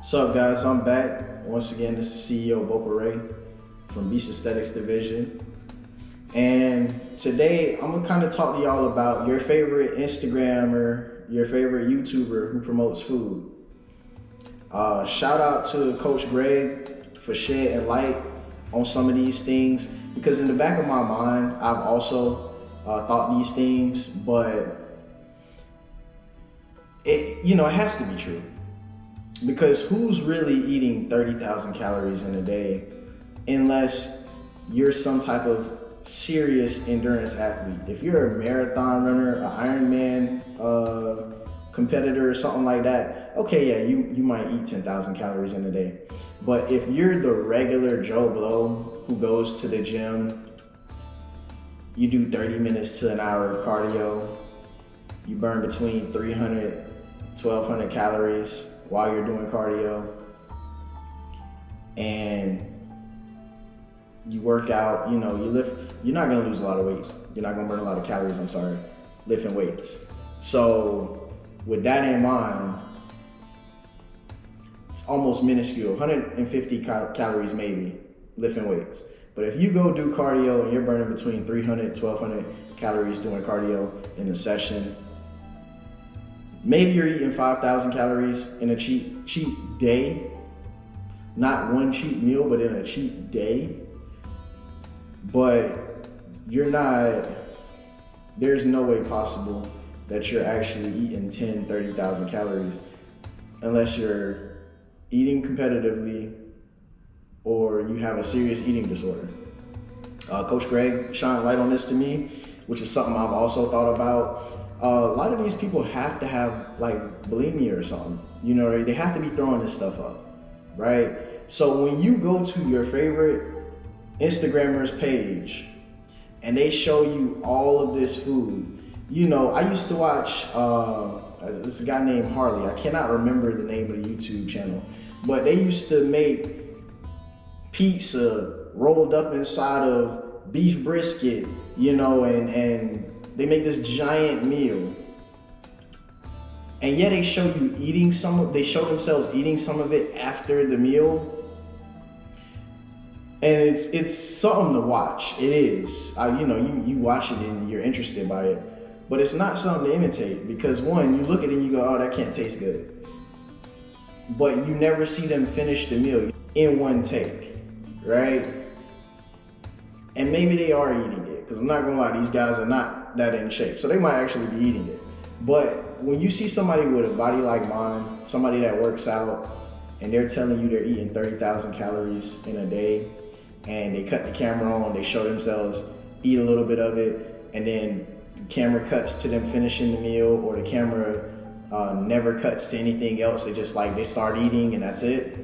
What's up, guys? I'm back. Once again, this is CEO Boca Ray from Beast Aesthetics Division. And today, I'm gonna kind of talk to y'all about your favorite Instagrammer, your favorite YouTuber who promotes food. Shout out to Coach Greg for shedding light on some of these things, because in the back of my mind, I've also thought these things, but it has to be true. Because who's really eating 30,000 calories in a day unless you're some type of serious endurance athlete? If you're a marathon runner, an Ironman competitor or something like that, okay, yeah, you might eat 10,000 calories in a day. But if you're the regular Joe Blow who goes to the gym, you do 30 minutes to an hour of cardio, you burn between 300, 1,200 calories while you're doing cardio, and you work out, you lift, you're not gonna lose a lot of weight. You're not gonna burn a lot of calories, lifting weights. So with that in mind, it's almost minuscule, 150 calories maybe, lifting weights. But if you go do cardio and you're burning between 300, 1,200 calories doing cardio in a session, maybe you're eating 5,000 calories in a cheat day. Not one cheat meal, but in a cheat day. But there's no way possible that you're actually eating 10, 30,000 calories unless you're eating competitively or you have a serious eating disorder. Coach Greg shined light on this to me, which is something I've also thought about. A lot of these people have to have like bulimia or something, they have to be throwing this stuff up, right? So when you go to your favorite Instagrammer's page and they show you all of this food, I used to watch this guy named Harley. I cannot remember the name of the YouTube channel, but they used to make pizza rolled up inside of beef brisket, and they make this giant meal, and yet they show themselves eating some of it after the meal, and it's something to watch. It is. You watch it and you're interested by it, but it's not something to imitate, because one, you look at it and you go, oh, that can't taste good, but you never see them finish the meal in one take, right? And maybe they are eating it, because I'm not gonna lie, these guys are not that in shape, so they might actually be eating it. But when you see somebody with a body like mine, somebody that works out, and they're telling you they're eating 30,000 calories in a day, and they cut the camera on, they show themselves eat a little bit of it, and then the camera cuts to them finishing the meal, or the camera never cuts to anything else. They start eating and that's it.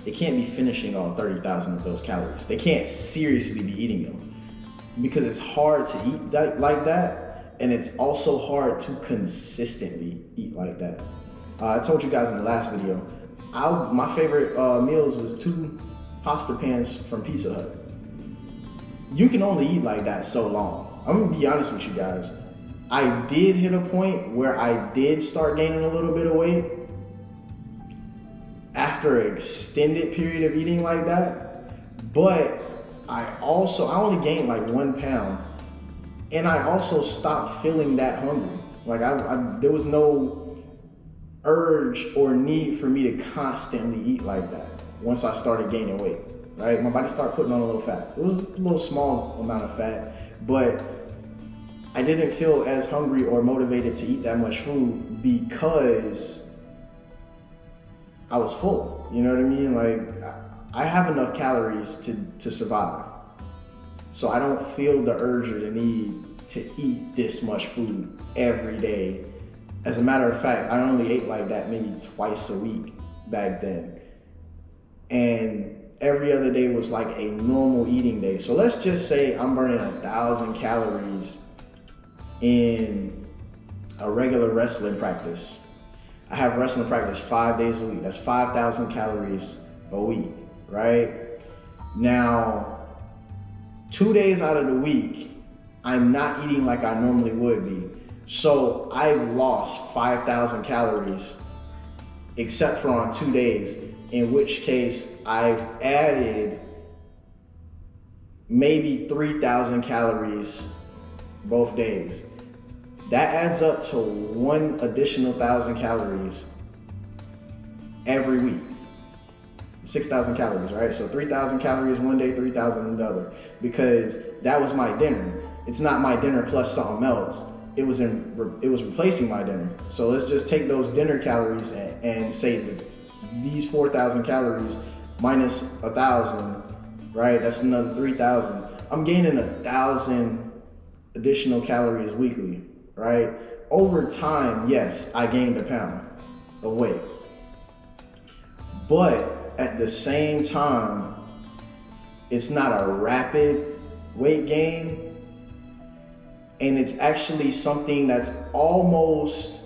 They can't be finishing all 30,000 of those calories. They can't seriously be eating them, because it's hard to eat like that, and it's also hard to consistently eat like that. I told you guys in the last video, my favorite meals was 2 pasta pans from Pizza Hut. You can only eat like that so long. I'm gonna be honest with you guys. I did hit a point where I did start gaining a little bit of weight after an extended period of eating like that, but I only gained like 1 pound, and I also stopped feeling that hungry. Like there was no urge or need for me to constantly eat like that once I started gaining weight, right? My body started putting on a little fat. It was a little small amount of fat, but I didn't feel as hungry or motivated to eat that much food because I was full, you know what I mean? Like, I have enough calories to survive. So I don't feel the urge or the need to eat this much food every day. As a matter of fact, I only ate like that maybe twice a week back then. And every other day was like a normal eating day. So let's just say I'm burning 1,000 calories in a regular wrestling practice. I have wrestling practice 5 days a week. That's 5,000 calories a week, right? Now, 2 days out of the week, I'm not eating like I normally would be. So I've lost 5,000 calories except for on 2 days, in which case I've added maybe 3,000 calories both days. That adds up to 1 additional 1,000 calories every week. 6,000 calories, right? So 3,000 calories one day, 3,000 another, because that was my dinner. It's not my dinner plus something else. It was replacing my dinner. So let's just take those dinner calories and say that these 4,000 calories minus 1,000, right? That's another 3,000. I'm gaining 1,000 additional calories weekly, right? Over time, yes, I gained a pound of weight. But at the same time, it's not a rapid weight gain, and it's actually something that's almost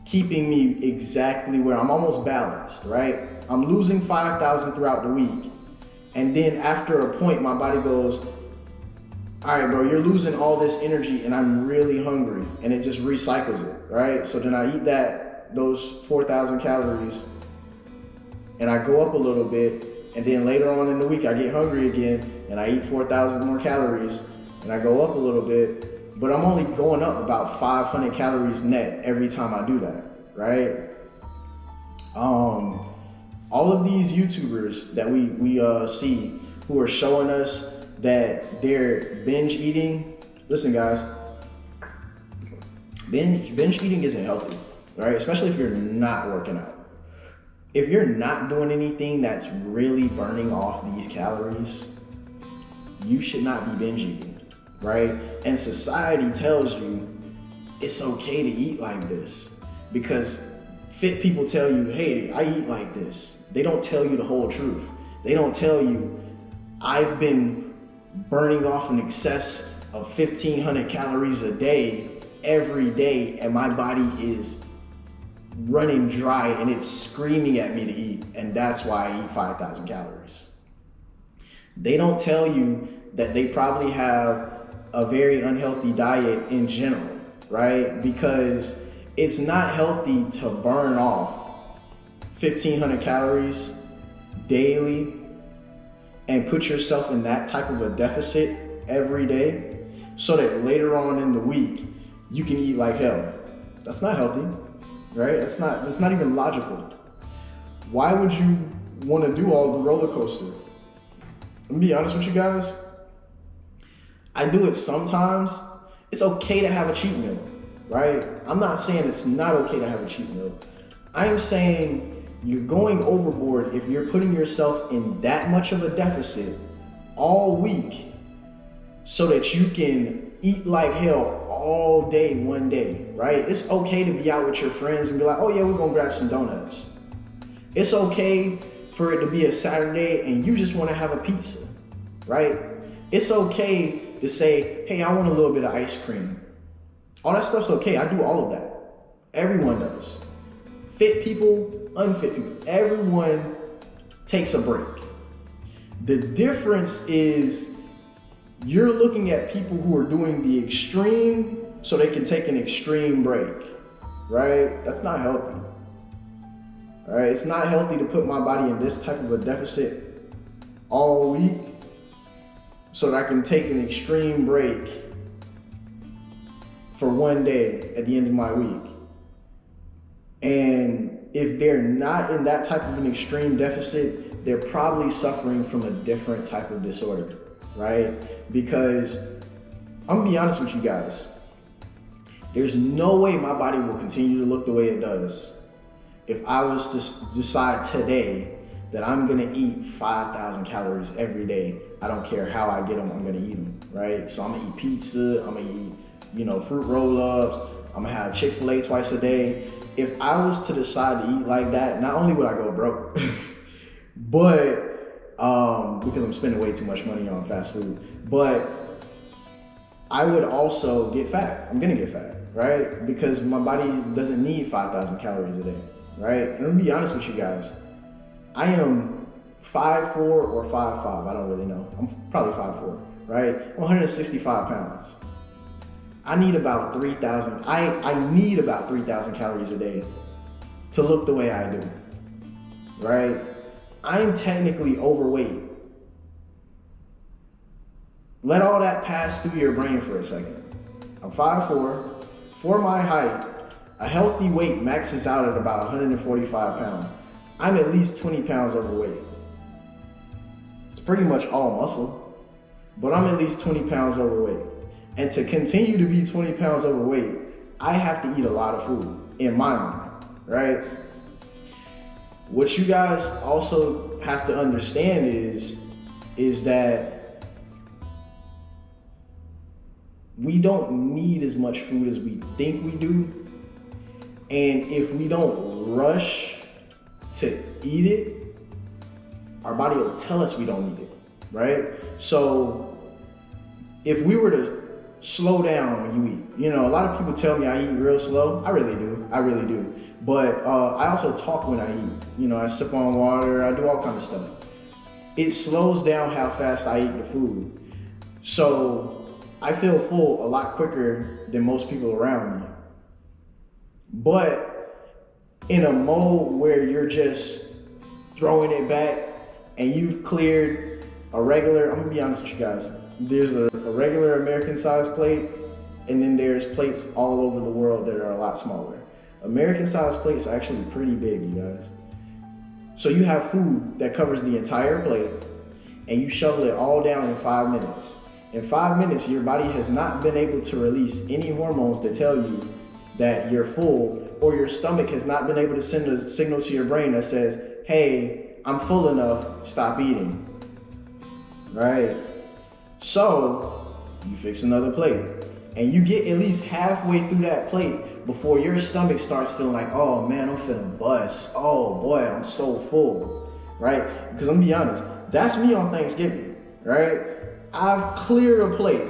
keeping me exactly where I'm almost balanced, right? I'm losing 5,000 throughout the week, and then after a point, my body goes, all right, bro, you're losing all this energy and I'm really hungry, and it just recycles it, right? So then I eat those 4,000 calories, and I go up a little bit, and then later on in the week I get hungry again and I eat 4,000 more calories and I go up a little bit, but I'm only going up about 500 calories net every time I do that, right? All of these YouTubers that we see who are showing us that they're binge eating, listen guys, binge eating isn't healthy, right? Especially if you're not working out. If you're not doing anything that's really burning off these calories, you should not be binge eating, right? And society tells you it's okay to eat like this because fit people tell you, hey, I eat like this. They don't tell you the whole truth. They don't tell you, I've been burning off in excess of 1,500 calories a day every day, and my body is running dry and it's screaming at me to eat, and that's why I eat 5,000 calories. They don't tell you that they probably have a very unhealthy diet in general, right? Because it's not healthy to burn off 1,500 calories daily and put yourself in that type of a deficit every day so that later on in the week you can eat like hell. That's not healthy. Right? That's not even logical. Why would you want to do all the roller coaster? Let me be honest with you guys. I do it sometimes. It's okay to have a cheat meal, right? I'm not saying it's not okay to have a cheat meal. I'm saying you're going overboard if you're putting yourself in that much of a deficit all week so that you can eat like hell all day, one day, right? It's okay to be out with your friends and be like, oh yeah, we're gonna grab some donuts. It's okay for it to be a Saturday and you just wanna have a pizza, right? It's okay to say, hey, I want a little bit of ice cream. All that stuff's okay. I do all of that. Everyone does. Fit people, unfit people. Everyone takes a break. The difference is you're looking at people who are doing the extreme so they can take an extreme break, right? That's not healthy. All right, it's not healthy to put my body in this type of a deficit all week so that I can take an extreme break for one day at the end of my week. And if they're not in that type of an extreme deficit, they're probably suffering from a different type of disorder, right? Because I'm gonna be honest with you guys, there's no way my body will continue to look the way it does if I was to decide today that I'm gonna eat 5,000 calories every day. I don't care how I get them, I'm gonna eat them, right? So I'm gonna eat pizza, I'm gonna eat, fruit roll-ups, I'm gonna have Chick-fil-A twice a day. If I was to decide to eat like that, not only would I go broke, but because I'm spending way too much money on fast food, but I would also get fat. I'm gonna get fat, right? Because my body doesn't need 5,000 calories a day, right? And I'm gonna be honest with you guys, I am 5'4" or 5'5", I don't really know. I'm probably 5'4", right? I'm 165 pounds. I need about 3,000, I need about 3,000 calories a day to look the way I do, right? I'm technically overweight. Let all that pass through your brain for a second. I'm 5'4". For my height, a healthy weight maxes out at about 145 pounds. I'm at least 20 pounds overweight. It's pretty much all muscle, but I'm at least 20 pounds overweight. And to continue to be 20 pounds overweight, I have to eat a lot of food, in my mind, right? What you guys also have to understand is that we don't need as much food as we think we do. And if we don't rush to eat it, our body will tell us we don't need it, right? So if we were to slow down when you eat, a lot of people tell me I eat real slow. I really do. But I also talk when I eat. I sip on water, I do all kinds of stuff. It slows down how fast I eat the food. So I feel full a lot quicker than most people around me. But in a mode where you're just throwing it back and you've cleared a regular, I'm gonna be honest with you guys, there's a regular American size plate, and then there's plates all over the world that are a lot smaller. American size plates are actually pretty big, you guys. So you have food that covers the entire plate and you shovel it all down in 5 minutes. In 5 minutes, your body has not been able to release any hormones that tell you that you're full, or your stomach has not been able to send a signal to your brain that says, hey, I'm full enough, stop eating, right? So you fix another plate and you get at least halfway through that plate before your stomach starts feeling like, oh man, I'm feeling bust. Oh boy, I'm so full, right? Because I'm gonna be honest, that's me on Thanksgiving, right? I've cleared a plate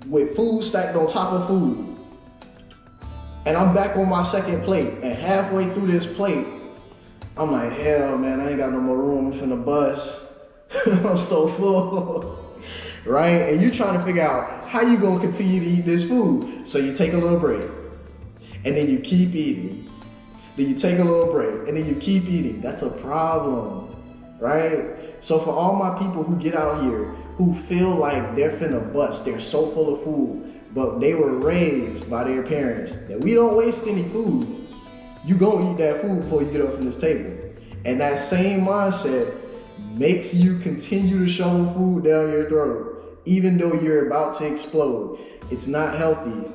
with food stacked on top of food, and I'm back on my second plate, and halfway through this plate, I'm like, hell man, I ain't got no more room, I'm finna bust. I'm so full, right? And you're trying to figure out how you gonna continue to eat this food. So you take a little break, and then you keep eating. Then you take a little break, and then you keep eating. That's a problem, right? So for all my people who get out here, who feel like they're finna bust, they're so full of food, but they were raised by their parents that we don't waste any food. You gonna eat that food before you get up from this table. And that same mindset makes you continue to shovel food down your throat, even though you're about to explode. It's not healthy.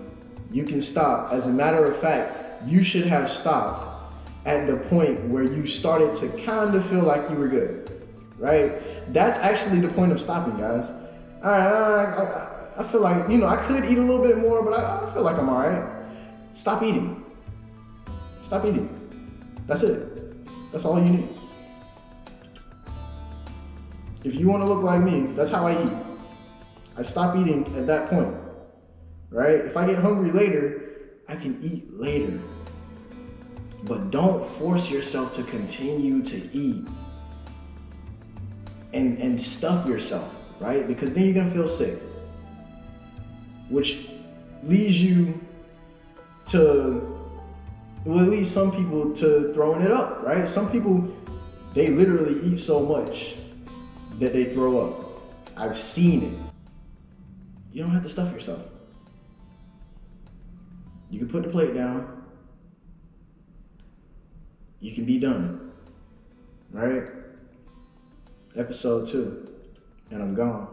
You can stop. As a matter of fact, you should have stopped at the point where you started to kind of feel like you were good, right? That's actually the point of stopping, guys. All right, I feel like, I could eat a little bit more, but I feel like I'm all right. Stop eating. Stop eating. That's it. That's all you need. If you want to look like me, that's how I eat. I stop eating at that point, right? If I get hungry later, I can eat later. But don't force yourself to continue to eat and stuff yourself, right? Because then you're gonna feel sick, which leads you to, well, at least some people, to throwing it up, right? Some people, they literally eat so much that they throw up. I've seen it. You don't have to stuff yourself. You can put the plate down. You can be done, right? Episode 2, and I'm gone.